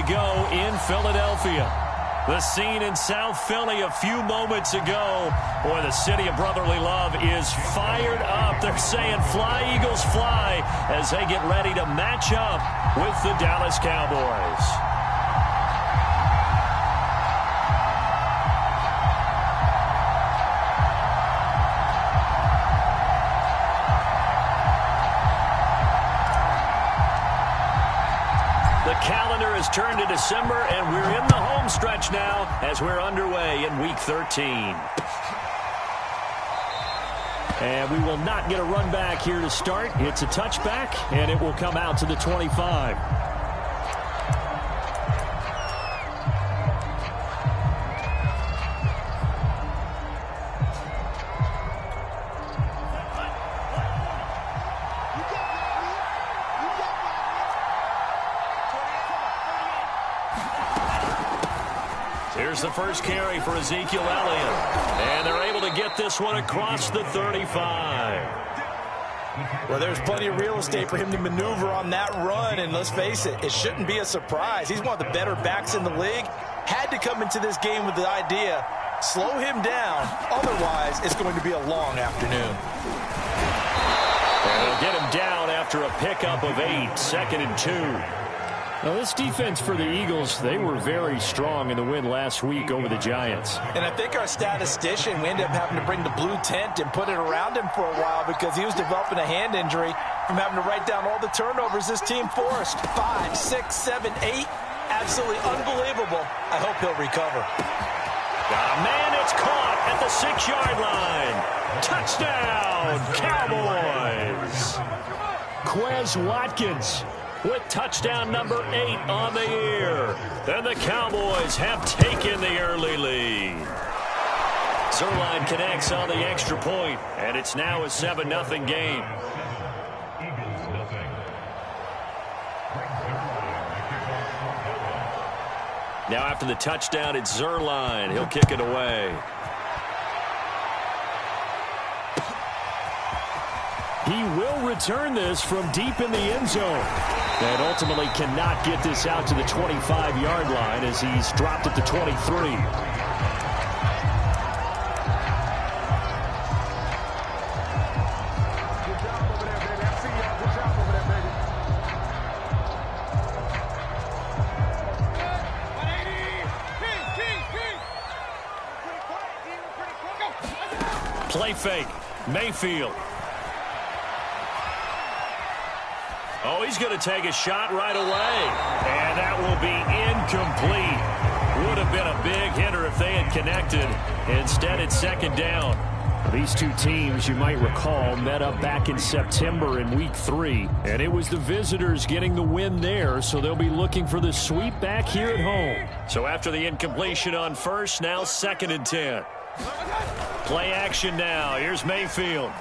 go in Philadelphia. The scene in South Philly a few moments ago. Boy, the city of brotherly love is fired up. They're saying, "Fly, Eagles, fly," as they get ready to match up with the Dallas Cowboys. The calendar has turned to December, and we're in the home stretch now as we're underway in Week 13. And we will not get a run back here to start. It's a touchback, and it will come out to the 25. Here's the first carry for Ezekiel Elliott. And they're able to get this one across the 35. Well, there's plenty of real estate for him to maneuver on that run. And let's face it, it shouldn't be a surprise. He's one of the better backs in the league. Had to come into this game with the idea, slow him down. Otherwise, it's going to be a long afternoon. And they'll get him down after a pickup of 8, 2nd and 2. Now, this defense for the Eagles, they were very strong in the win last week over the Giants. And I think our statistician, we ended up having to bring the blue tent and put it around him for a while because he was developing a hand injury from having to write down all the turnovers this team forced. 5, 6, 7, 8. Absolutely unbelievable. I hope he'll recover. Man, it's caught at the 6-yard line. Touchdown, Cowboys. Quez Watkins with touchdown number 8 on the year. And the Cowboys have taken the early lead. Zerline connects on the extra point, and it's now a 7-0 game. Now after the touchdown, it's Zerline. He'll kick it away. He will return this from deep in the end zone. And ultimately cannot get this out to the 25-yard line as he's dropped at the 23. Play fake. Mayfield. Oh, he's going to take a shot right away. And that will be incomplete. Would have been a big hitter if they had connected. Instead, it's 2nd down. These two teams, you might recall, met up back in September in Week 3. And it was the visitors getting the win there, so they'll be looking for the sweep back here at home. So after the incompletion on first, now 2nd and 10. Play action now. Here's Mayfield.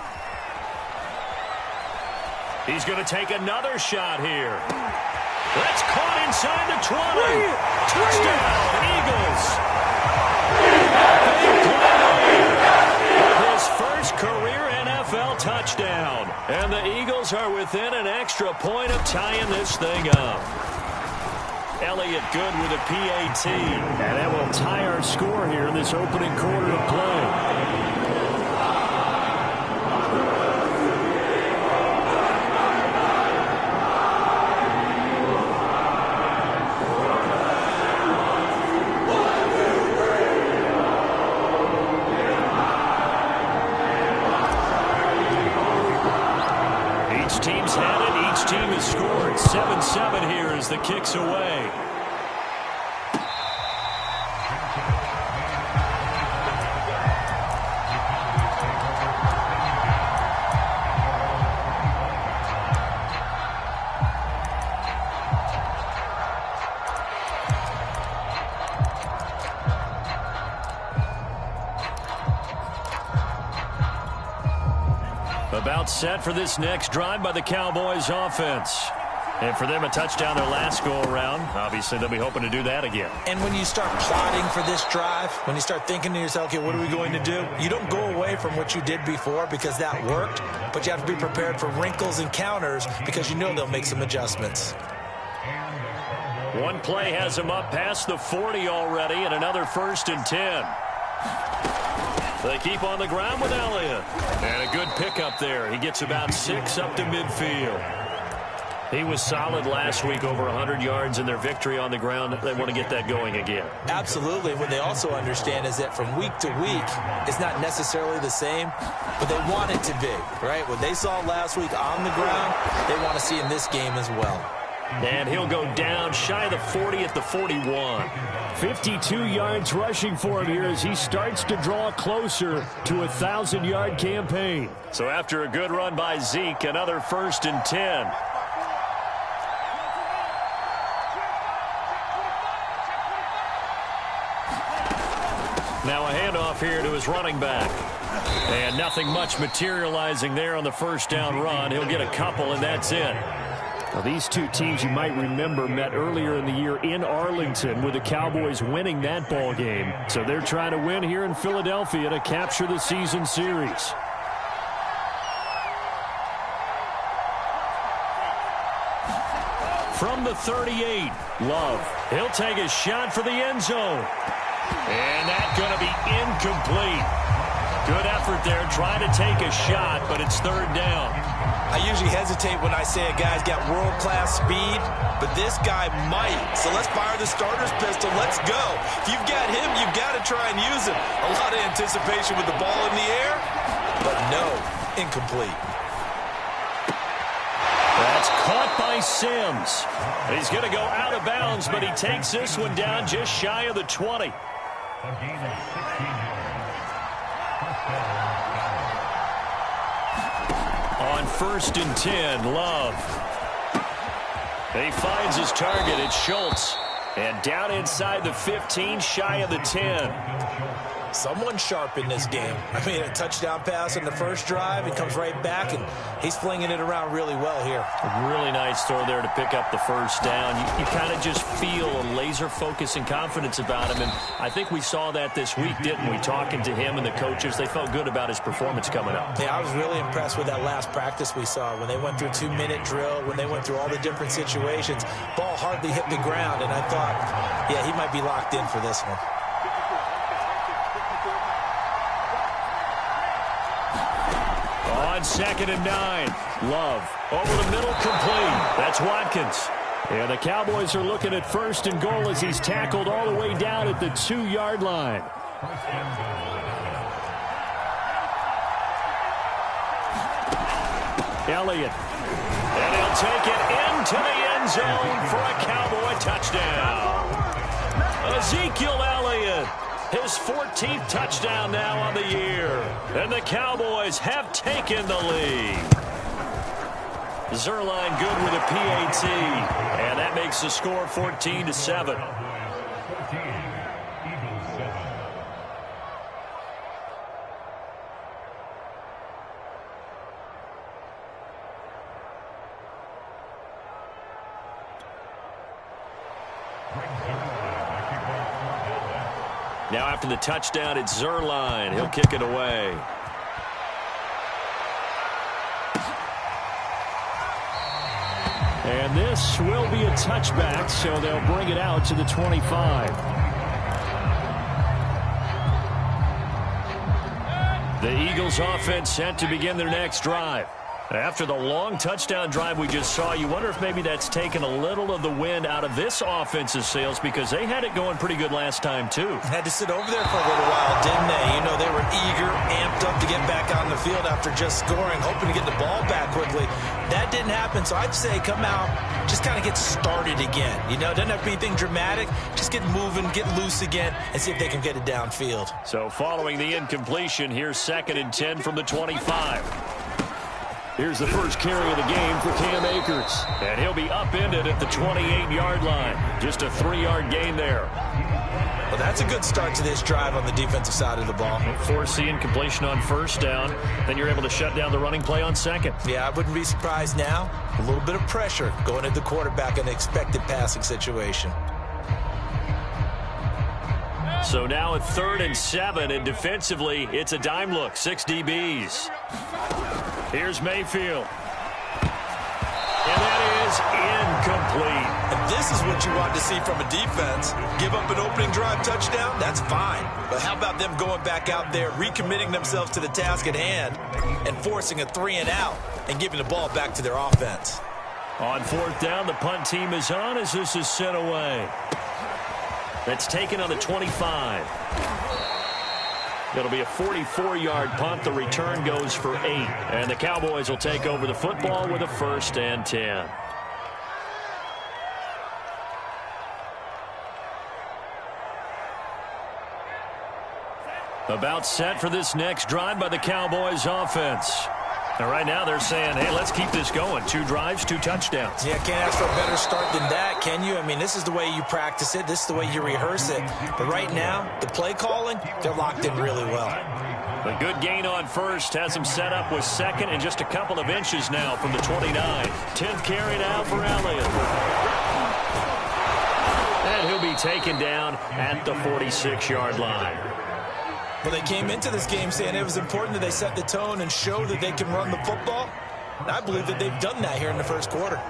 He's going to take another shot here. That's caught inside the 20. Touchdown, Eagles. Big play. His first career NFL touchdown. And the Eagles are within an extra point of tying this thing up. Elliott good with a PAT. And that will tie our score here in this opening quarter of play. Team's had it. Each team has scored. 7-7 here as the kick's away. About set for this next drive by the Cowboys offense. And for them, a touchdown their last go-around. Obviously, they'll be hoping to do that again. And when you start plotting for this drive, when you start thinking to yourself, okay, what are we going to do? You don't go away from what you did before because that worked, but you have to be prepared for wrinkles and counters because you know they'll make some adjustments. One play has him up past the 40 already, and another 1st and 10. They keep on the ground with Elliott. And a good pickup there. He gets about 6 up to midfield. He was solid last week, over 100 yards in their victory on the ground. They want to get that going again. Absolutely. What they also understand is that from week to week, it's not necessarily the same, but they want it to be, right? What they saw last week on the ground, they want to see in this game as well. And he'll go down shy of the 40 at the 41. 52 yards rushing for him here as he starts to draw closer to a 1,000-yard campaign. So after a good run by Zeke, another 1st and 10. Now a handoff here to his running back. And nothing much materializing there on the 1st down run. He'll get a couple, and that's it. Now, these two teams, you might remember, met earlier in the year in Arlington with the Cowboys winning that ball game. So they're trying to win here in Philadelphia to capture the season series. From the 38, Love. He'll take a shot for the end zone. And that's going to be incomplete. Good effort there trying to take a shot, but it's 3rd down. I usually hesitate when I say a guy's got world-class speed, but this guy might. So let's fire the starter's pistol. Let's go. If you've got him, you've got to try and use him. A lot of anticipation with the ball in the air, but no, incomplete. That's caught by Sims. He's going to go out of bounds, but he takes this one down just shy of the 20. On 1st and 10, Love. He finds his target. It's Schultz. And down inside the 15, shy of the 10. Someone sharp in this game. I mean, a touchdown pass on the first drive. He comes right back, and he's flinging it around really well here. A really nice throw there to pick up the 1st down. You kind of just feel a laser focus and confidence about him, and I think we saw that this week, didn't we? Talking to him and the coaches, they felt good about his performance coming up. Yeah, I was really impressed with that last practice we saw when they went through 2-minute drill, when they went through all the different situations. Ball hardly hit the ground, and I thought, yeah, he might be locked in for this one. On 2nd and 9, Love over the middle, complete. That's Watkins. And the Cowboys are looking at 1st and goal as he's tackled all the way down at the 2-yard line. Elliott. And he'll take it into the end zone for a Cowboy touchdown. Ezekiel Elliott. His 14th touchdown now on the year. And the Cowboys have taken the lead. Zerline good with a PAT. And that makes the score 14-7. Now after the touchdown, it's Zerline. He'll kick it away. And this will be a touchback, so they'll bring it out to the 25. The Eagles offense set to begin their next drive. After the long touchdown drive we just saw, you wonder if maybe that's taken a little of the wind out of this offense's sails, because they had it going pretty good last time, too. Had to sit over there for a little while, didn't they? You know, they were eager, amped up to get back on the field after just scoring, hoping to get the ball back quickly. That didn't happen, so I'd say come out, just kind of get started again. You know, it doesn't have to be anything dramatic. Just get moving, get loose again, and see if they can get it downfield. So following the incompletion, here's 2nd and 10 from the 25. Here's the first carry of the game for Cam Akers. And he'll be upended at the 28-yard line. Just a 3-yard gain there. Well, that's a good start to this drive on the defensive side of the ball. Force the incompletion on 1st down. Then you're able to shut down the running play on 2nd. Yeah, I wouldn't be surprised now. A little bit of pressure going at the quarterback in an expected passing situation. So now at 3rd and 7, and defensively, it's a dime look. 6 DBs. Here's Mayfield. And that is incomplete. And this is what you want to see from a defense. Give up an opening drive touchdown, that's fine. But how about them going back out there, recommitting themselves to the task at hand, and forcing a 3-and-out and giving the ball back to their offense. On fourth down, the punt team is on as this is sent away. That's taken on the 25. It'll be a 44-yard punt. The return goes for 8. And the Cowboys will take over the football with a 1st and 10. About set for this next drive by the Cowboys offense. Now, right now they're saying, hey, let's keep this going. 2 drives, 2 touchdowns. Yeah, can't ask for a better start than that, can you? I mean, this is the way you practice it. This is the way you rehearse it. But right now, the play calling, they're locked in really well. A good gain on first has him set up with second and just a couple of inches now from the 29. 10th carry now for Elliott. And he'll be taken down at the 46-yard line. Well, they came into this game saying it was important that they set the tone and show that they can run the football. And I believe that they've done that here in the first quarter.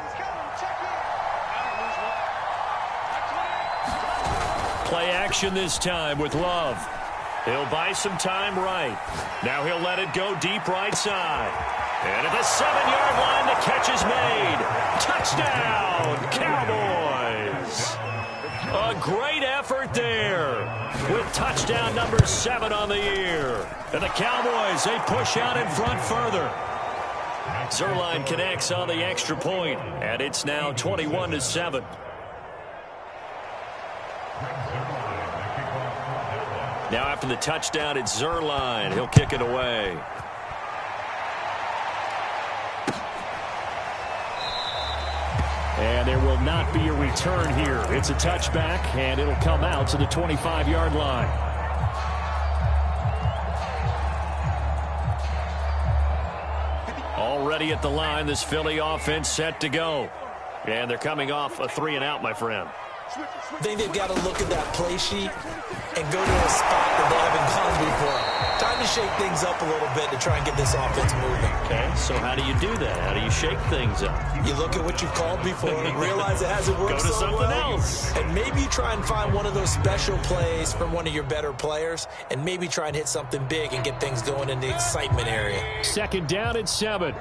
Play action this time with Love. He'll buy some time right. Now he'll let it go deep right side. And at the 7-yard line, the catch is made. Touchdown, Cowboys. A great effort there with touchdown number 7 on the year. And the Cowboys, they push out in front further. Zuerlein connects on the extra point, and it's now 21-7. Now after the touchdown, it's Zuerlein. He'll kick it away. And there will not be a return here. It's a touchback, and it'll come out to the 25-yard line. Already at the line, this Philly offense set to go. And they're coming off a 3-and-out, my friend. I think they've got to look at that play sheet and go to a spot that they haven't gone before. Time to shake things up a little bit to try and get this offense moving. Okay, so how do you do that? How do you shake things up? You look at what you've called before, realize it hasn't worked Go to so something well, else. and maybe try and find one of those special plays from one of your better players, and maybe try and hit something big and get things going in the excitement area. 2nd down and 7.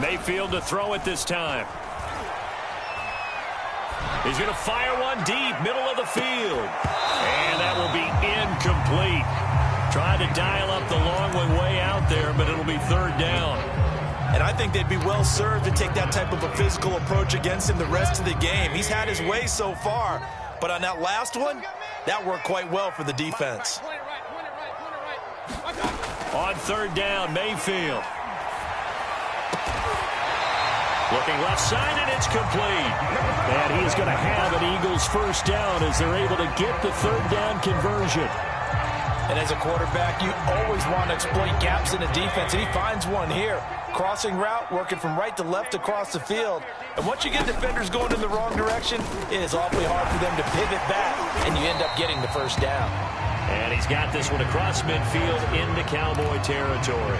Mayfield to throw it this time. He's going to fire one deep, middle of the field. And that will be incomplete. Trying to dial up the long one way out there, but it'll be 3rd down. And I think they'd be well served to take that type of a physical approach against him the rest of the game. He's had his way so far, but on that last one, that worked quite well for the defense. On 3rd down, Mayfield. Looking left side, and it's complete. And he is going to have an Eagles 1st down as they're able to get the 3rd down conversion. And as a quarterback, you always want to exploit gaps in the defense, and he finds one here. Crossing route, working from right to left across the field. And once you get defenders going in the wrong direction, it is awfully hard for them to pivot back, and you end up getting the 1st down. And he's got this one across midfield into Cowboy territory.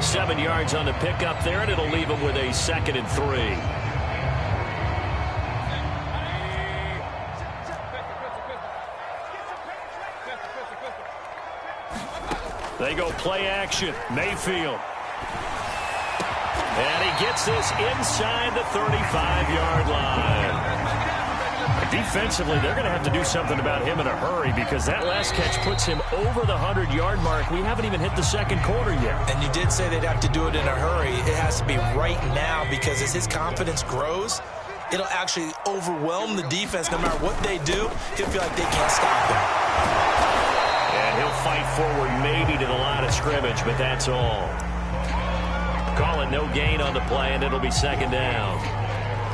7 yards on the pickup there, and it'll leave him with a 2nd and 3. They go play action. Mayfield. And he gets this inside the 35-yard line. Defensively, they're going to have to do something about him in a hurry because that last catch puts him over the 100-yard mark. We haven't even hit the 2nd quarter yet. And you did say they'd have to do it in a hurry. It has to be right now because as his confidence grows, it'll actually overwhelm the defense. No matter what they do, he'll feel like they can't stop him. And he'll fight forward maybe to the line of scrimmage, but that's all. Call it no gain on the play, and it'll be 2nd down.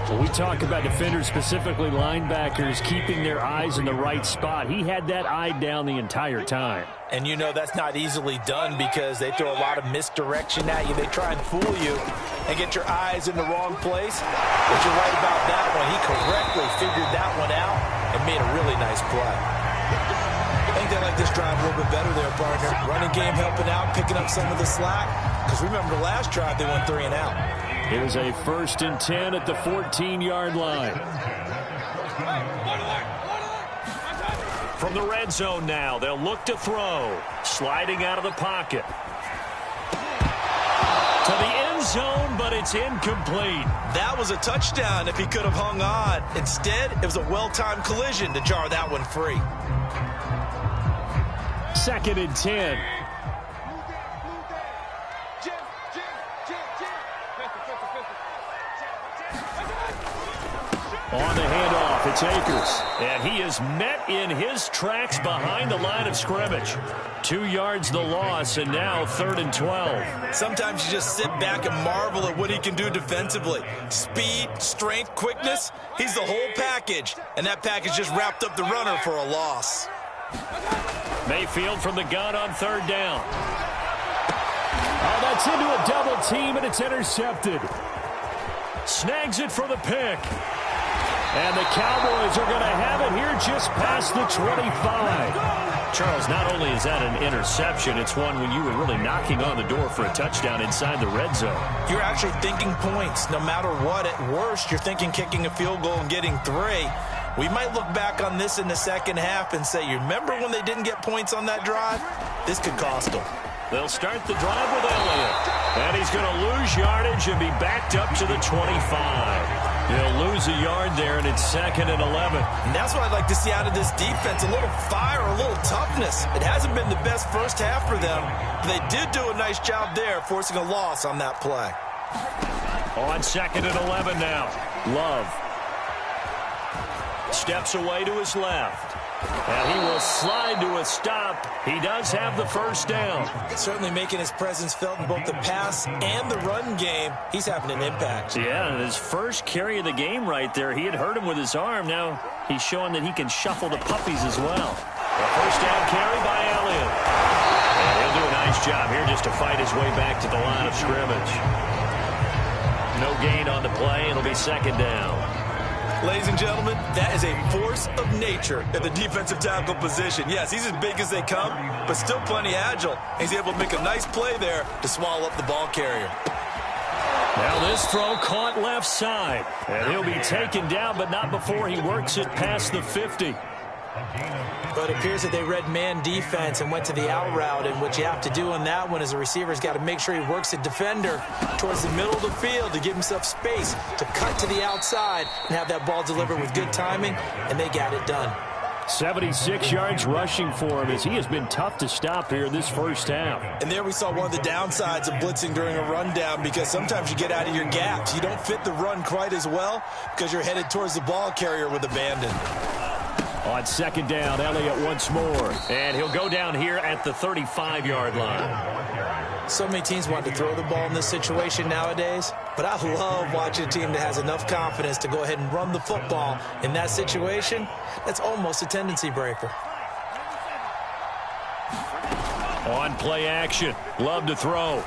When we talk about defenders, specifically linebackers, keeping their eyes in the right spot, he had that eye down the entire time. And you know that's not easily done because they throw a lot of misdirection at you. They try and fool you and get your eyes in the wrong place. But you're right about that one. He correctly figured that one out and made a really nice play. I think they like this drive a little bit better there, partner. Running game helping out, picking up some of the slack. Because remember the last drive, they went 3 and out. Here's a 1st and 10 at the 14-yard line. From the red zone now, they'll look to throw. Sliding out of the pocket. To the end zone, but it's incomplete. That was a touchdown if he could have hung on. Instead, it was a well-timed collision to jar that one free. 2nd and 10. On the handoff, it's Akers. And he is met in his tracks behind the line of scrimmage. 2 yards the loss, and now 3rd and 12. Sometimes you just sit back and marvel at what he can do defensively. Speed, strength, quickness, he's the whole package. And that package just wrapped up the runner for a loss. Mayfield from the gun on 3rd down. Oh, that's into a double team, and it's intercepted. Snags it for the pick. And the Cowboys are going to have it here just past the 25. Charles, not only is that an interception, it's one when you were really knocking on the door for a touchdown inside the red zone. You're actually thinking points. No matter what, at worst, you're thinking kicking a field goal and getting 3. We might look back on this in the second half and say, you remember when they didn't get points on that drive? This could cost them. They'll start the drive with Elliott. And he's going to lose yardage and be backed up to the 25. He'll lose a yard there, and it's 2nd and 11. And that's what I'd like to see out of this defense, a little fire, a little toughness. It hasn't been the best first half for them, but they did do a nice job there, forcing a loss on that play. On 2nd and 11 now. Love steps away to his left. And he will slide to a stop. He does have the 1st down. Certainly making his presence felt in both the pass and the run game. He's having an impact. Yeah, and his first carry of the game right there, he had hurt him with his arm. Now he's showing that he can shuffle the puppies as well. A 1st down carry by Elliott. And he'll do a nice job here just to fight his way back to the line of scrimmage. No gain on the play. It'll be 2nd down. Ladies and gentlemen, that is a force of nature at the defensive tackle position. Yes, he's as big as they come, but still plenty agile. He's able to make a nice play there to swallow up the ball carrier. Now this throw caught left side. And he'll be taken down, but not before he works it past the 50. But it appears that they read man defense and went to the out route, and what you have to do on that one is the receiver's got to make sure he works the defender towards the middle of the field to give himself space to cut to the outside and have that ball delivered with good timing, and they got it done. 76 yards rushing for him as he has been tough to stop here this first half. And there we saw one of the downsides of blitzing during a rundown, because sometimes you get out of your gaps. You don't fit the run quite as well because you're headed towards the ball carrier with abandon. On 2nd down, Elliott once more. And he'll go down here at the 35-yard line. So many teams want to throw the ball in this situation nowadays, but I love watching a team that has enough confidence to go ahead and run the football in that situation. That's almost a tendency breaker. On play action, Love to throw.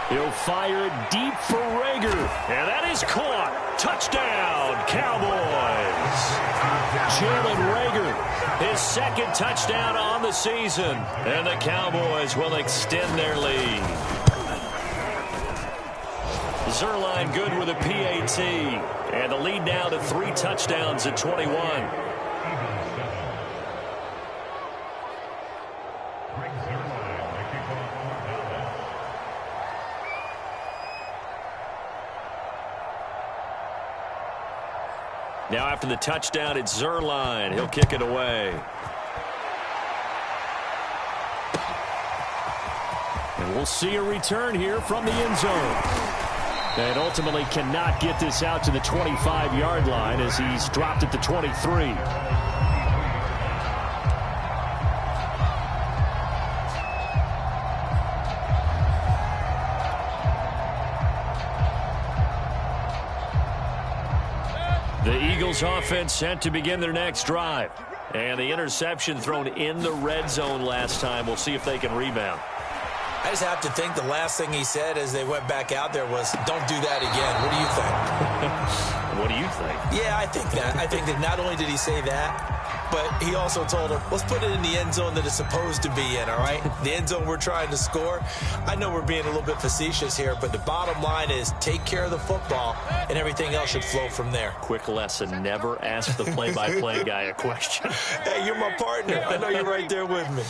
He'll fire it deep for Rager. And that is caught. Touchdown, Cowboys. Jalen Rager, his 2nd touchdown on the season. And the Cowboys will extend their lead. Zerline good with a PAT. And the lead now to 3 touchdowns at 21. Now after the touchdown, it's Zerline. He'll kick it away. And we'll see a return here from the end zone. And ultimately cannot get this out to the 25-yard line as he's dropped at the 23. The Eagles offense set to begin their next drive. And the interception thrown in the red zone last time. We'll see if they can rebound. I just have to think the last thing he said as they went back out there was, don't do that again. What do you think? What do you think? Yeah, I think that. I think that not only did he say that, but he also told him, let's put it in the end zone that it's supposed to be in, all right? The end zone we're trying to score. I know we're being a little bit facetious here, but the bottom line is take care of the football, and everything else should flow from there. Quick lesson, never ask the play-by-play guy a question. Hey, you're my partner. I know you're right there with me.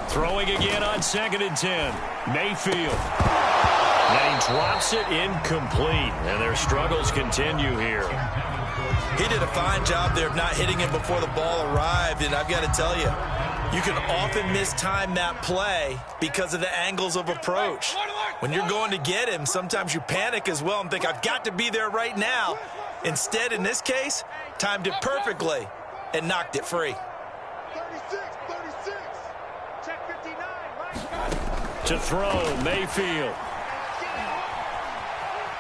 Throwing again on 2nd and 10. Mayfield. And he drops it incomplete. And their struggles continue here. He did a fine job there of not hitting him before the ball arrived. And I've got to tell you, you can often mistime that play because of the angles of approach. When you're going to get him, sometimes you panic as well and think, I've got to be there right now. Instead, in this case, timed it perfectly and knocked it free. To throw, Mayfield.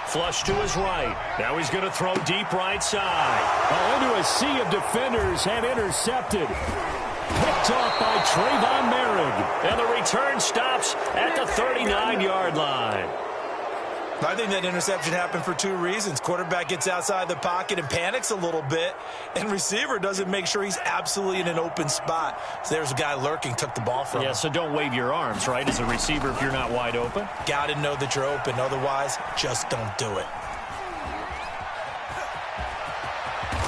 Flush to his right. Now he's going to throw deep right side. Oh, into a sea of defenders and intercepted. Picked off by Trayvon Merrick. And the return stops at the 39-yard line. I think that interception happened for two reasons. Quarterback gets outside the pocket and panics a little bit, and receiver doesn't make sure he's absolutely in an open spot. So there's a guy lurking, took the ball from him. Yeah, so don't wave your arms, right, as a receiver if you're not wide open. Got to know that you're open. Otherwise, just don't do it.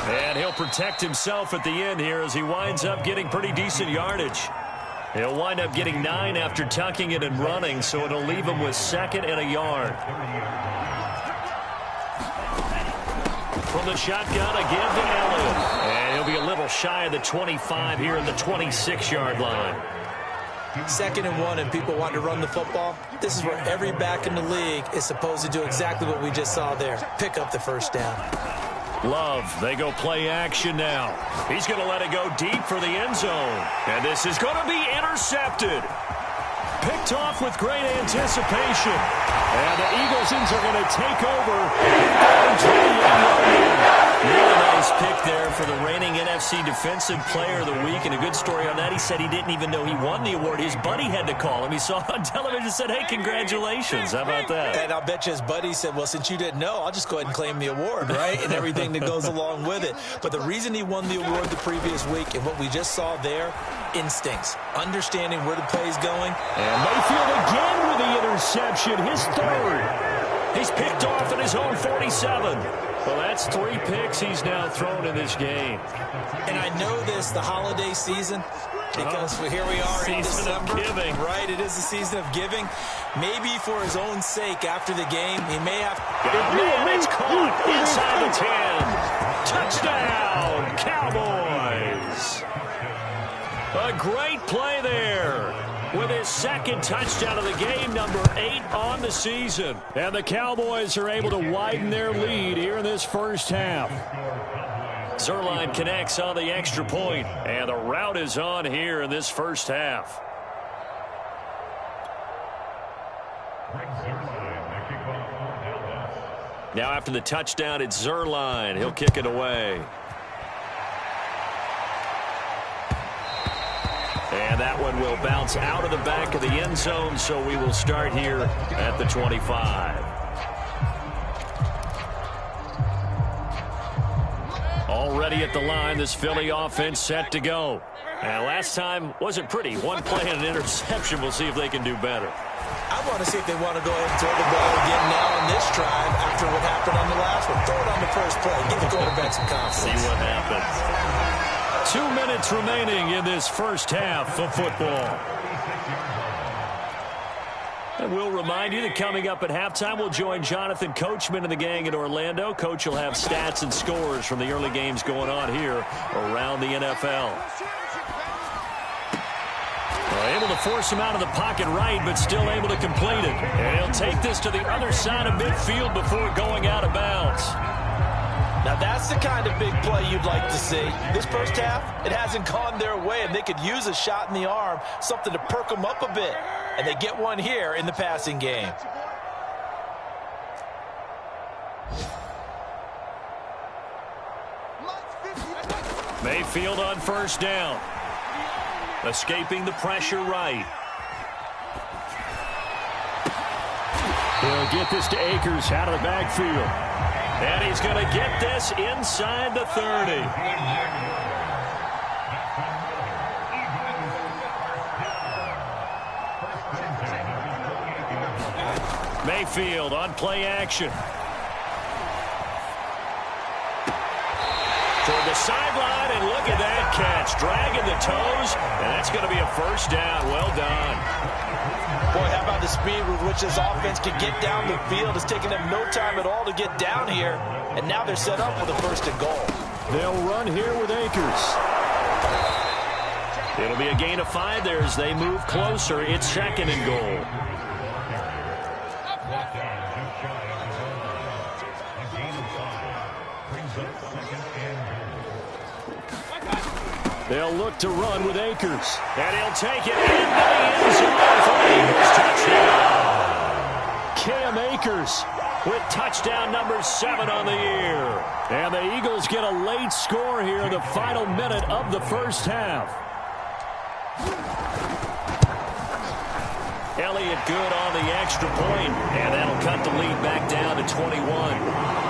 And he'll protect himself at the end here as he winds up getting pretty decent yardage. He'll wind up getting 9 after tucking it and running, so it'll leave him with 2nd and a yard. From the shotgun again to Elliott. And he'll be a little shy of the 25 here at the 26-yard line. 2nd and 1 and people want to run the football. This is where every back in the league is supposed to do exactly what we just saw there. Pick up the first down. Love, they go play action now. He's going to let it go deep for the end zone. And this is going to be intercepted. Picked off with great anticipation. And the Eaglesons are going to take over. Really nice pick there for the reigning NFC Defensive Player of the Week. And a good story on that, he said he didn't even know he won the award. His buddy had to call him. He saw it on television and said, hey, congratulations. How about that? And I'll bet you his buddy said, well, since you didn't know, I'll just go ahead and claim the award, right? And everything that goes along with it. But the reason he won the award the previous week and what we just saw there, instincts, understanding where the play is going. And Mayfield again with the interception, his 3rd. He's picked off at his own 47. Well, that's 3 picks he's now thrown in this game. And I know this, the holiday season, because here we are in December. Season of giving. Right, it is the season of giving. Maybe for his own sake after the game, he may have... Man, it's caught inside the 10. Touchdown, Cowboys. A great play there. With his 2nd touchdown of the game, number 8 on the season. And the Cowboys are able to widen their lead here in this first half. Zuerlein connects on the extra point, and the route is on here in this first half. Now after the touchdown, it's Zuerlein. He'll kick it away. And that one will bounce out of the back of the end zone, so we will start here at the 25. Already at the line, this Philly offense set to go. And last time wasn't pretty. One play and an interception. We'll see if they can do better. I want to see if they want to go ahead and throw the ball again now on this drive after what happened on the last one. Throw it on the first play. Give the quarterback some confidence. See what happens. 2 minutes remaining in this first half of football. And we'll remind you that coming up at halftime, we'll join Jonathan Coachman and the gang in Orlando. Coach will have stats and scores from the early games going on here around the NFL. Well, able to force him out of the pocket right, but still able to complete it. And he'll take this to the other side of midfield before going out of bounds. Now, that's the kind of big play you'd like to see. This first half, it hasn't gone their way, and they could use a shot in the arm, something to perk them up a bit. And they get one here in the passing game. Mayfield on first down. Escaping the pressure right. He'll get this to Akers out of the backfield. And he's going to get this inside the 30. Mayfield on play action. Toward the sideline, and look at that catch. Dragging the toes, and that's going to be a first down. Well done. Boy, how about the speed with which this offense can get down the field? It's taking them no time at all to get down here, and now they're set up for the first and goal. They'll run here with Akers. It'll be a gain of 5 there as they move closer. It's second and goal. They'll look to run with Akers. And he'll take it into the end zone for the Eagles touchdown. Cam Akers with touchdown number 7 on the year. And the Eagles get a late score here in the final minute of the first half. Elliott good on the extra point, and that'll cut the lead back down to 21.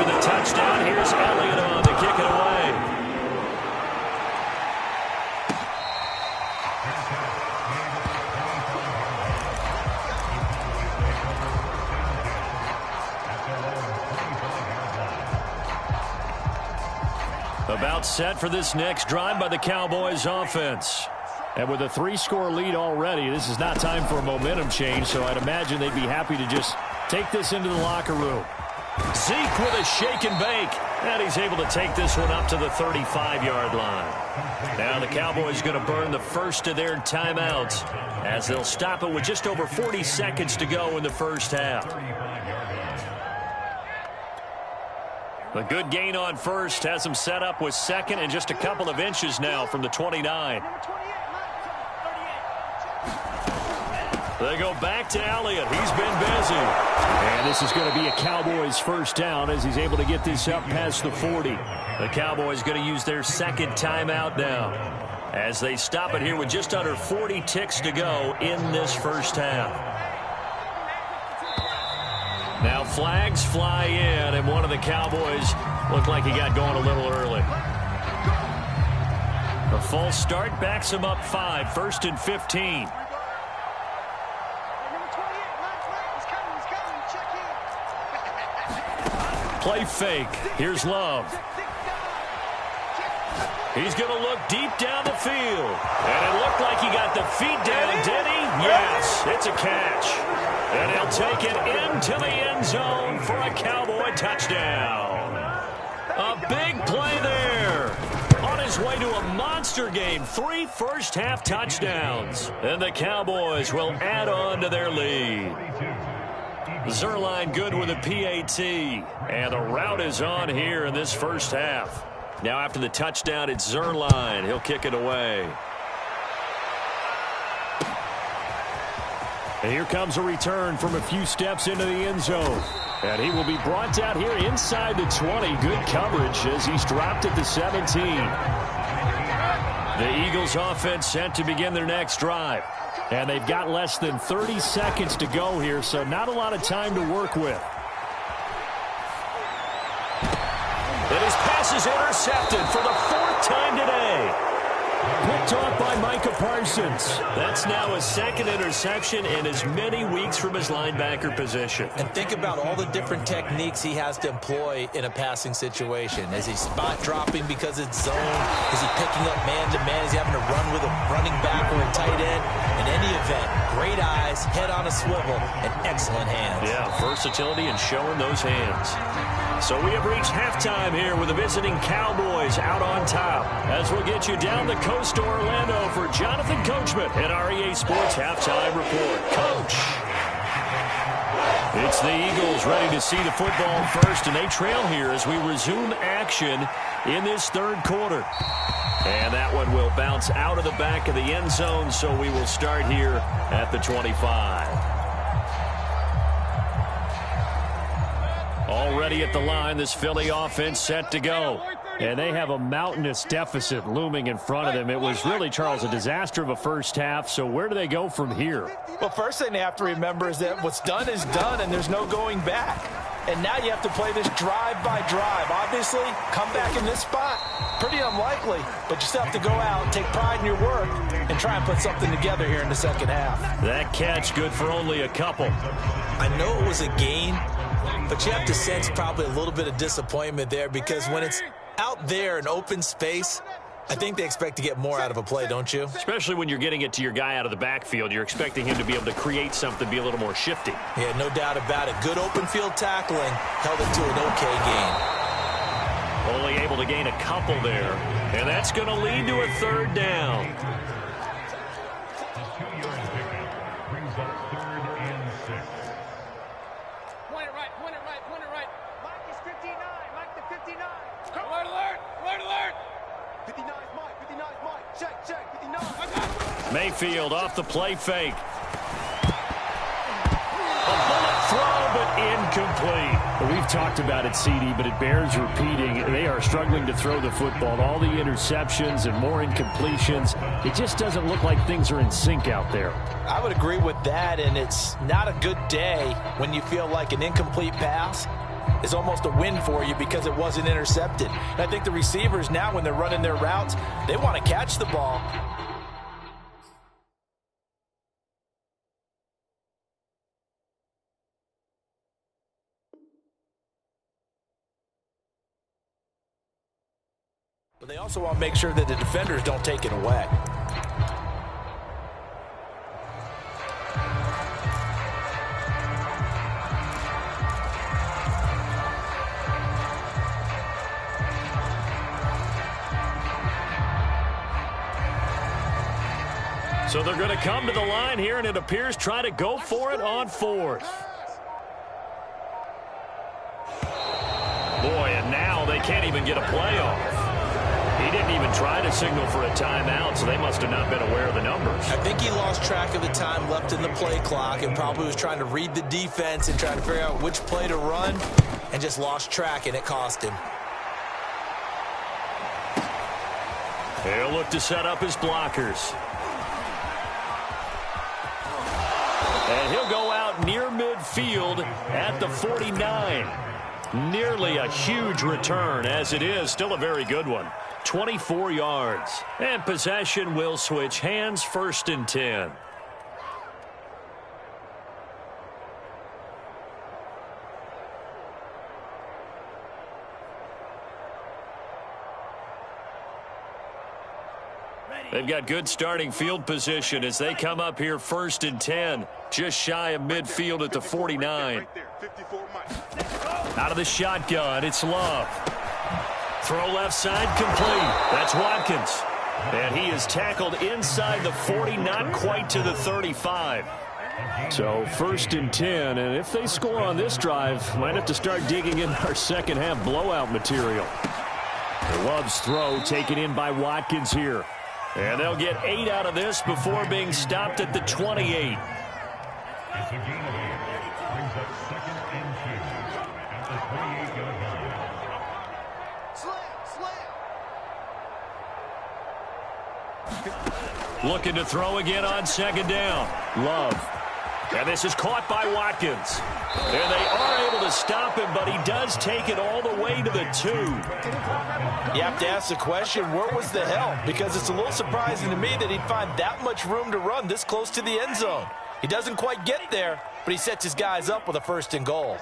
After the touchdown, here's Elliott on to kick it away. About set for this next drive by the Cowboys offense. And with a 3-score lead already, this is not time for a momentum change, so I'd imagine they'd be happy to just take this into the locker room. Zeke with a shake and bake, and he's able to take this one up to the 35-yard line. Now the Cowboys going to burn the first of their timeouts as they'll stop it with just over 40 seconds to go in the first half. A good gain on first has them set up with second and just a couple of inches now from the 29. They go back to Elliott. He's been busy. And this is going to be a Cowboys first down as he's able to get this up past the 40. The Cowboys going to use their second timeout now as they stop it here with just under 40 ticks to go in this first half. Now flags fly in, and one of the Cowboys looked like he got going a little early. A false start backs him up 5, 1st and 15. Play fake. Here's Love. He's going to look deep down the field. And it looked like he got the feet down, did he? Yes, it's a catch. And he'll take it into the end zone for a Cowboy touchdown. A big play there. On his way to a monster game, 3 first-half touchdowns. And the Cowboys will add on to their lead. Zerline good with a PAT. And the route is on here in this first half. Now after the touchdown, it's Zerline. He'll kick it away. And here comes a return from a few steps into the end zone. And he will be brought down here inside the 20. Good coverage as he's dropped at the 17. The Eagles offense set to begin their next drive. And they've got less than 30 seconds to go here, so not a lot of time to work with. And his pass is intercepted for the 4th time today. Picked off by Micah Parsons. That's now his 2nd interception in as many weeks from his linebacker position. And think about all the different techniques he has to employ in a passing situation. Is he spot dropping because it's zone? Is he picking up man-to-man? Is he having to run with a running back or a tight end? In any event, great eyes, head on a swivel, and excellent hands. Yeah, versatility and showing those hands. So we have reached halftime here with the visiting Cowboys out on top. As we'll get you down the coast to Orlando for Jonathan Coachman at our EA Sports Halftime Report. Coach. It's the Eagles ready to see the football first, and they trail here as we resume action in this 3rd quarter. And that one will bounce out of the back of the end zone, so we will start here at the 25. Already at the line, this Philly offense set to go. And they have a mountainous deficit looming in front of them. It was really, Charles, a disaster of a first half. So where do they go from here? Well, first thing they have to remember is that what's done is done, and there's no going back. And now you have to play this drive by drive. Obviously, come back in this spot, pretty unlikely. But you still have to go out, take pride in your work, and try and put something together here in the second half. That catch good for only a couple. I know it was a gain, but you have to sense probably a little bit of disappointment there, because when it's out there in open space, I think they expect to get more out of a play, don't you? Especially when you're getting it to your guy out of the backfield. You're expecting him to be able to create something, be a little more shifty. Yeah, no doubt about it. Good open field tackling. Held it to an okay gain. Only able to gain a couple there. And that's going to lead to a third down. Point it right. Mike is 59. Mike to 59. Alert. 59's Mike. Check. 59. Mayfield off the play fake. A bullet throw, but incomplete. Well, we've talked about it, CD, but it bears repeating. They are struggling to throw the football. All the interceptions and more incompletions. It just doesn't look like things are in sync out there. I would agree with that, and it's not a good day when you feel like an incomplete pass is almost a win for you because it wasn't intercepted. And I think the receivers now, when they're running their routes, they want to catch the ball. But they also want to make sure that the defenders don't take it away. So they're going to come to the line here, and it appears try to go for it on fourth. Boy, and now they can't even get a play off. He didn't even try to signal for a timeout, so they must have not been aware of the numbers. I think he lost track of the time left in the play clock and probably was trying to read the defense and trying to figure out which play to run, and just lost track, and it cost him. He'll look to set up his blockers. And he'll go out near midfield at the 49. Nearly a huge return, as it is still a very good one. 24 yards. And possession will switch hands, 1st and 10. They've got good starting field position as they come up here 1st and 10. Just shy of midfield at the 49. Out of the shotgun, it's Love. Throw left side complete. That's Watkins. And he is tackled inside the 40, not quite to the 35. So 1st and 10, and if they score on this drive, might have to start digging in our second half blowout material. Love's throw taken in by Watkins here. And they'll get 8 out of this before being stopped at the 28. Looking to throw again on 2nd down. Love. And this is caught by Watkins. And they are able to stop him, but he does take it all the way to the 2. You have to ask the question, where was the help? Because it's a little surprising to me that he'd find that much room to run this close to the end zone. He doesn't quite get there, but he sets his guys up with a 1st and goal.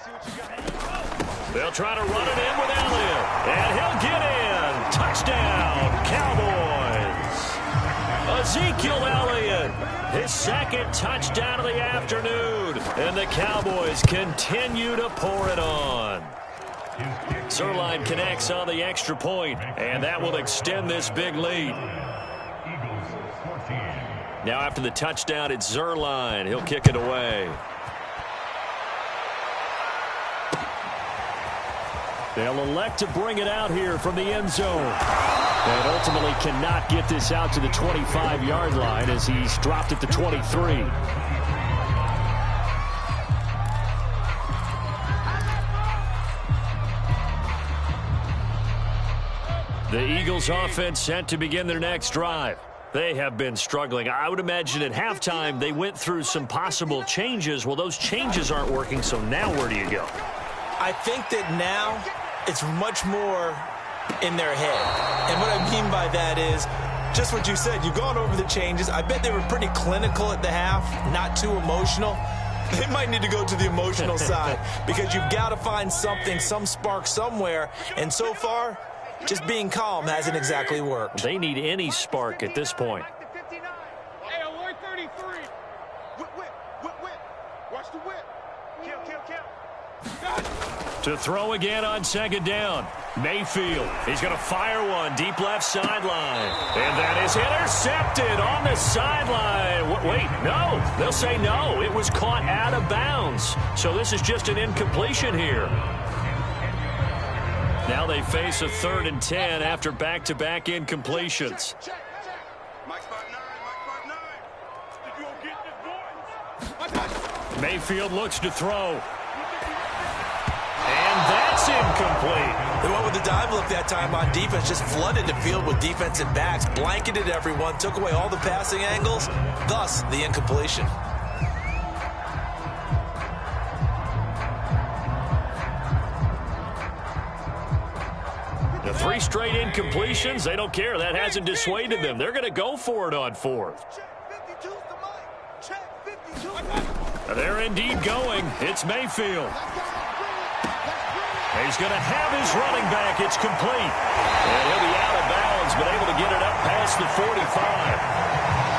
They'll try to run it in with Elliott. And he'll get in. Touchdown, Cowboys. Ezekiel Elliott, his 2nd touchdown of the afternoon. And the Cowboys continue to pour it on. Zerline connects on the extra point, and that will extend this big lead. Now after the touchdown, it's Zerline. He'll kick it away. They'll elect to bring it out here from the end zone. And ultimately cannot get this out to the 25-yard line as he's dropped at the 23. The Eagles offense set to begin their next drive. They have been struggling. I would imagine at halftime they went through some possible changes. Well, those changes aren't working, so now where do you go? I think that now it's much more in their head. And what I mean by that is just what you said. You've gone over the changes. I bet they were pretty clinical at the half, not too emotional. They might need to go to the emotional side because you've got to find something, some spark somewhere. And so far, just being calm hasn't exactly worked. They need any spark at this point. Hey, alert 33. Whip. Watch the whip. Kill. To throw again on second down. Mayfield. He's going to fire one deep left sideline. And that is intercepted on the sideline. Wait, no. They'll say no. It was caught out of bounds. So this is just an incompletion here. Now they face a 3rd and 10 after back-to-back incompletions. Mayfield looks to throw. And that's incomplete. They went with the dive look that time on defense, just flooded the field with defensive backs, blanketed everyone, took away all the passing angles, thus the incompletion. The 3 straight incompletions, they don't care. That hasn't dissuaded them. They're going to go for it on 4th. They're indeed going. It's Mayfield. He's going to have his running back. It's complete. And he'll be out of bounds, but able to get it up past the 45.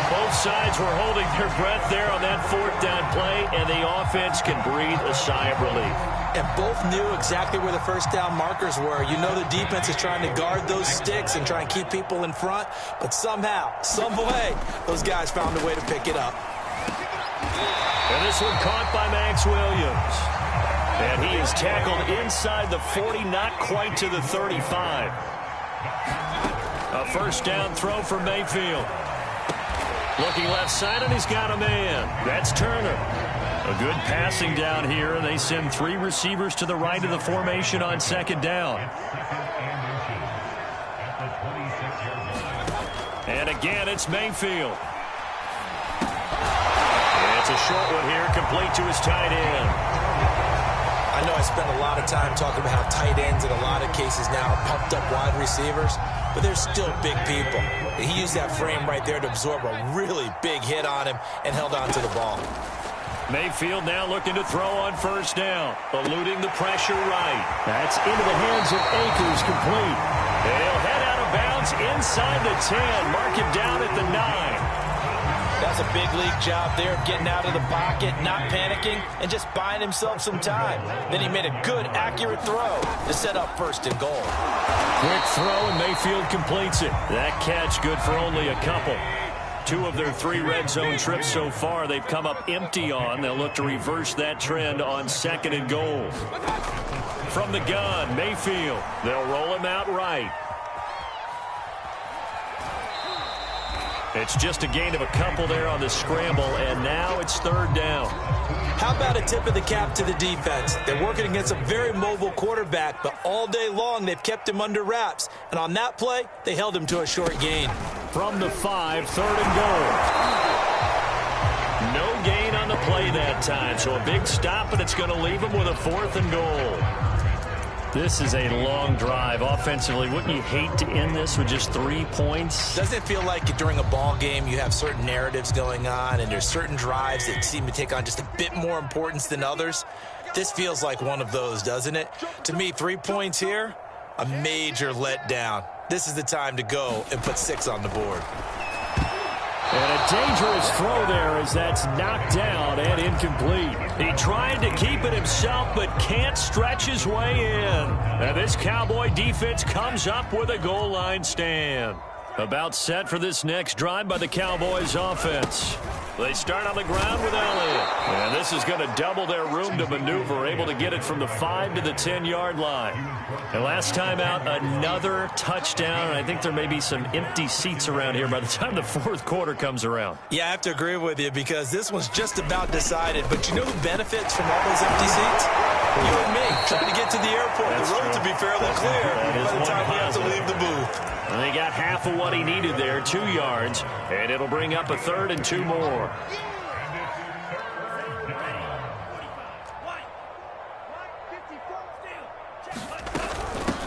Both sides were holding their breath there on that 4th down play, and the offense can breathe a sigh of relief. And both knew exactly where the first down markers were. You know the defense is trying to guard those sticks and try and keep people in front, but somehow, some way, those guys found a way to pick it up. And this one caught by Max Williams. And he is tackled inside the 40, not quite to the 35. A first down throw for Mayfield. Looking left side, and he's got a man. That's Turner. A good passing down here, and they send 3 receivers to the right of the formation on second down. And again, it's Mayfield. It's a short one here, complete to his tight end. I know I spent a lot of time talking about how tight ends in a lot of cases now are pumped up wide receivers, but they're still big people. He used that frame right there to absorb a really big hit on him and held on to the ball. Mayfield now looking to throw on first down, eluding the pressure right. That's into the hands of Akers, complete. And he'll head out of bounds inside the 10, mark him down at the 9. That's a big league job there, getting out of the pocket, not panicking, and just buying himself some time. Then he made a good, accurate throw to set up 1st and goal. Quick throw, and Mayfield completes it. That catch good for only a couple. 2 of their 3 red zone trips so far, they've come up empty on. They'll look to reverse that trend on 2nd and goal. From the gun, Mayfield. They'll roll him out right. It's just a gain of a couple there on the scramble, and now it's 3rd down. How about a tip of the cap to the defense? They're working against a very mobile quarterback, but all day long they've kept him under wraps. And on that play, they held him to a short gain. From the 5, 3rd and goal. No gain on the play that time, so a big stop, and it's going to leave him with a 4th and goal. This is a long drive. Offensively, wouldn't you hate to end this with just 3 points? Doesn't it feel like during a ball game you have certain narratives going on and there's certain drives that seem to take on just a bit more importance than others? This feels like one of those, doesn't it? To me, 3 points here, a major letdown. This is the time to go and put 6 on the board. And a dangerous throw there as that's knocked down and incomplete. He tried to keep it himself but can't stretch his way in. And this Cowboy defense comes up with a goal line stand. About set for this next drive by the Cowboys offense. They start on the ground with Elliott. And this is going to double their room to maneuver, able to get it from the 5 to the 10-yard line. And last time out, another touchdown. I think there may be some empty seats around here by the time the fourth quarter comes around. Yeah, I have to agree with you because this one's just about decided. But you know who benefits from all those empty seats? You and me, trying to get to the airport. That's the road true. to be fairly clear by the time we have to leave the booth. And they got half of what he needed there, 2 yards, and it'll bring up a 3rd and 2 more.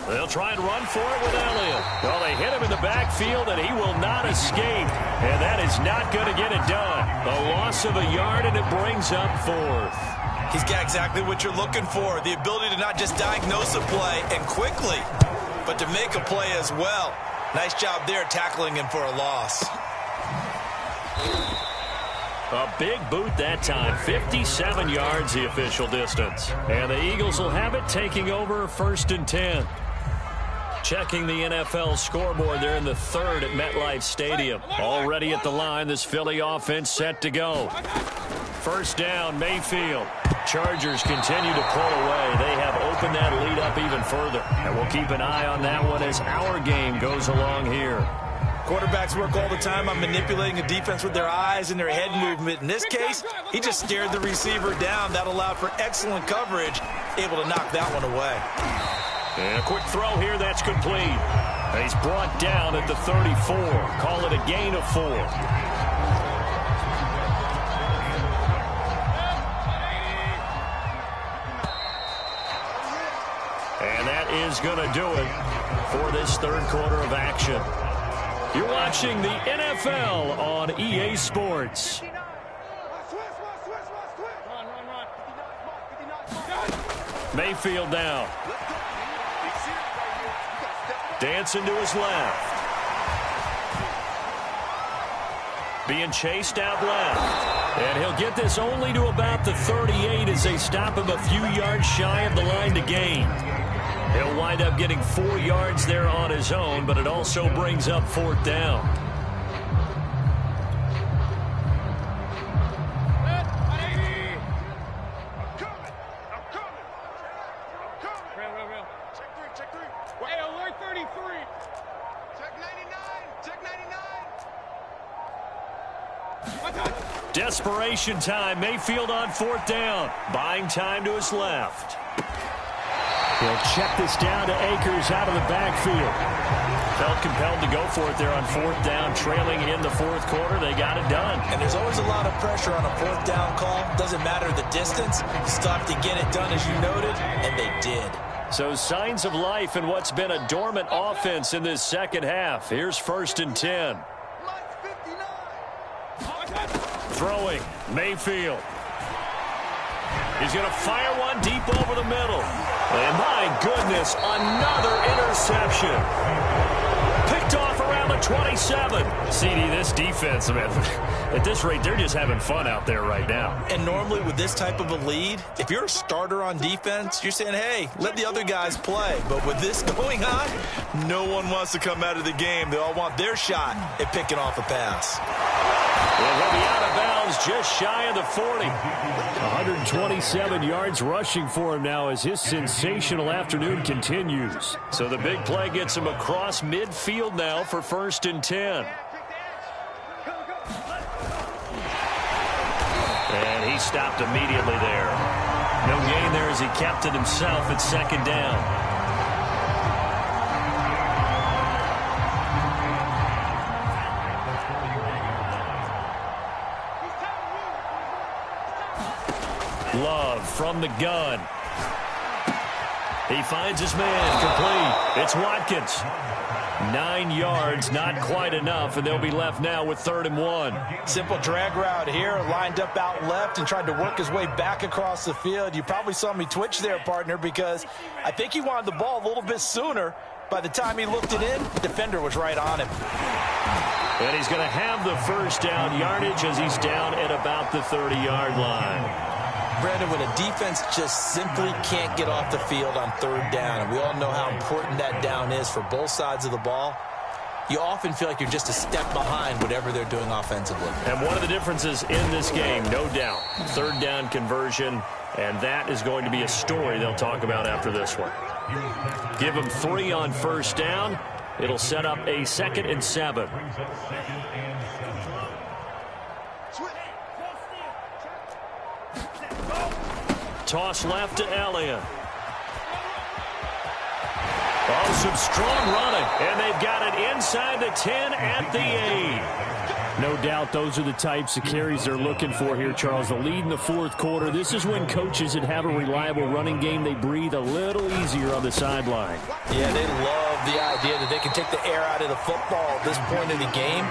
They'll try and run for it with Elliott. Well, they hit him in the backfield, and he will not escape. And that is not going to get it done. A loss of a yard, and it brings up 4th. He's got exactly what you're looking for, the ability to not just diagnose a play and quickly, but to make a play as well. Nice job there tackling him for a loss. A big boot that time, 57 yards the official distance. And the Eagles will have it, taking over 1st and 10. Checking the NFL scoreboard, they're in the 3rd at MetLife Stadium. Already at the line, this Philly offense set to go. 1st down, Mayfield. Chargers continue to pull away. They have opened that lead up even further. And we'll keep an eye on that one as our game goes along here. Quarterbacks work all the time on manipulating a defense with their eyes and their head movement. In this case, he just stared the receiver down. That allowed for excellent coverage, able to knock that one away. And a quick throw here, that's complete. He's brought down at the 34. Call it a gain of 4. And that is going to do it for this 3rd quarter of action. You're watching the NFL on EA Sports. Mayfield now. Dancing to his left. Being chased out left. And he'll get this only to about the 38 as they stop him a few yards shy of the line to gain. He'll wind up getting 4 yards there on his own, but it also brings up 4th down. Desperation time. Mayfield on 4th down. Buying time to his left. He'll check this down to Akers out of the backfield. Felt compelled to go for it there on 4th down, trailing in the 4th quarter. They got it done. And there's always a lot of pressure on a 4th down call. Doesn't matter the distance. Stop to get it done, as you noted, and they did. So signs of life in what's been a dormant offense in this second half. Here's 1st and 10. Throwing, Mayfield. He's going to fire one deep over the middle. And my goodness, another interception. Picked off around the 27. CD, this defense, man, at this rate, they're just having fun out there right now. And normally with this type of a lead, if you're a starter on defense, you're saying, hey, let the other guys play. But with this going on, no one wants to come out of the game. They all want their shot at picking off a pass. Well, he'll be out of bounds just shy of the 40. 127 yards rushing for him now as his sensational afternoon continues. So the big play gets him across midfield now for 1st and 10. And he stopped immediately there. No gain there as he kept it himself at 2nd down. Love from the gun. He finds his man, complete. It's Watkins. 9 yards, not quite enough, and they'll be left now with 3rd and 1. Simple drag route here, lined up out left and tried to work his way back across the field. You probably saw me twitch there, partner, because I think he wanted the ball a little bit sooner. By the time he looked it in, defender was right on him. And he's going to have the 1st down yardage as he's down at about the 30-yard line. Brandon, when a defense just simply can't get off the field on 3rd down, and we all know how important that down is for both sides of the ball, you often feel like you're just a step behind whatever they're doing offensively. And one of the differences in this game, no doubt, third down conversion, and that is going to be a story they'll talk about after this one. Give them 3 on first down. It'll set up a 2nd and 7. Toss left to Elliott. Oh, some strong running, and they've got it inside the 10 at the 8. No doubt those are the types of carries they're looking for here, Charles. The lead in the fourth quarter. This is when coaches that have a reliable running game, they breathe a little easier on the sideline. Yeah, they love the idea that they can take the air out of the football at this point in the game.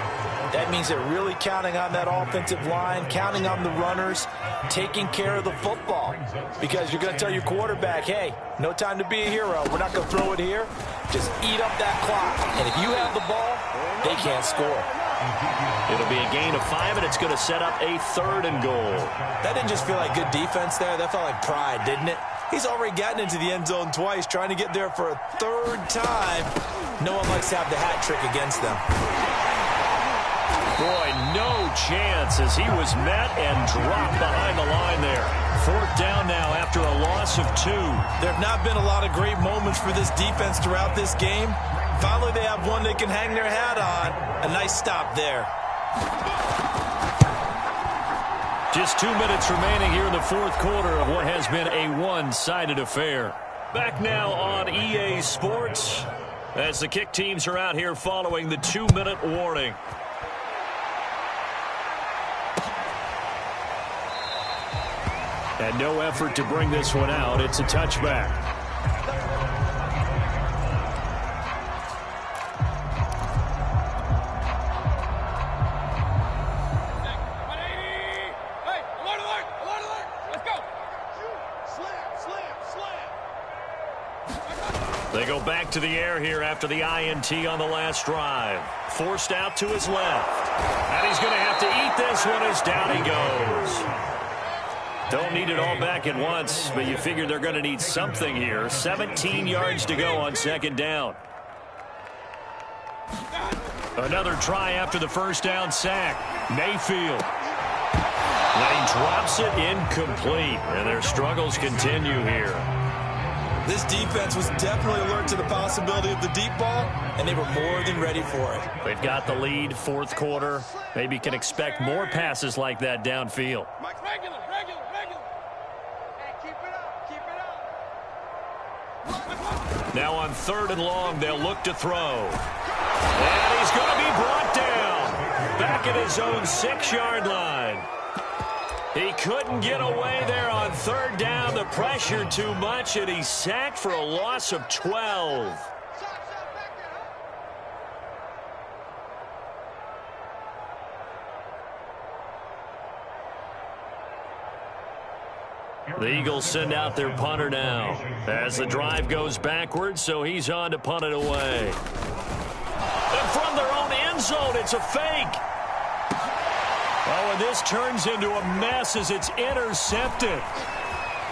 That means they're really counting on that offensive line, counting on the runners, taking care of the football. Because you're going to tell your quarterback, hey, no time to be a hero. We're not going to throw it here. Just eat up that clock. And if you have the ball, they can't score. It'll be a gain of 5, and it's going to set up a 3rd and goal. That didn't just feel like good defense there. That felt like pride, didn't it? He's already gotten into the end zone twice, trying to get there for a 3rd time. No one likes to have the hat trick against them. Boy, no chance as he was met and dropped behind the line there. 4th down now after a loss of 2. There have not been a lot of great moments for this defense throughout this game. Finally, they have one they can hang their hat on. A nice stop there. Just 2 minutes remaining here in the fourth quarter of what has been a one-sided affair. Back now on EA Sports as the kick teams are out here following the 2-minute warning. And no effort to bring this one out. It's a touchback. They go back to the air here after the INT on the last drive. Forced out to his left. And he's going to have to eat this one as down he goes. Don't need it all back at once, but you figure they're going to need something here. 17 yards to go on 2nd down. Another try after the first down sack. Mayfield. And he drops it incomplete, and their struggles continue here. This defense was definitely alert to the possibility of the deep ball, and they were more than ready for it. They've got the lead, fourth quarter. Maybe can expect more passes like that downfield. Regular. Hey, keep it up. Now on 3rd and long, they'll look to throw. And he's going to be brought down. Back at his own 6-yard line. He couldn't get away there on 3rd down. The pressure too much, and he's sacked for a loss of 12. The Eagles send out their punter now as the drive goes backwards, so he's on to punt it away. And from their own end zone, it's a fake. Oh, and this turns into a mess as it's intercepted.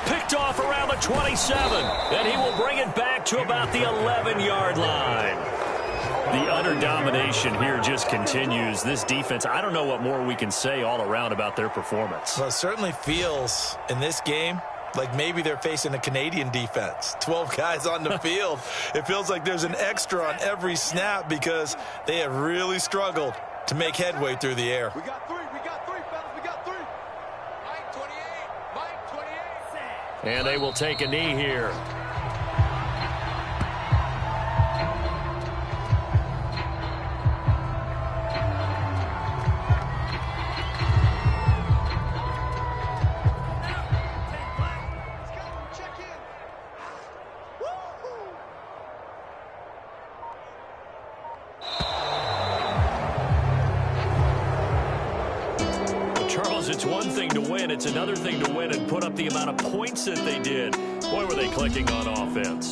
Picked off around the 27, and he will bring it back to about the 11-yard line. The utter domination here just continues. This defense, I don't know what more we can say all around about their performance. Well, it certainly feels in this game like maybe they're facing a Canadian defense. 12 guys on the field. It feels like there's an extra on every snap because they have really struggled to make headway through the air. We got 3, fellas. We got 3. Mike 28. Mike 28. And they will take a knee here. It's one thing to win. It's another thing to win and put up the amount of points that they did. Boy, were they clicking on offense.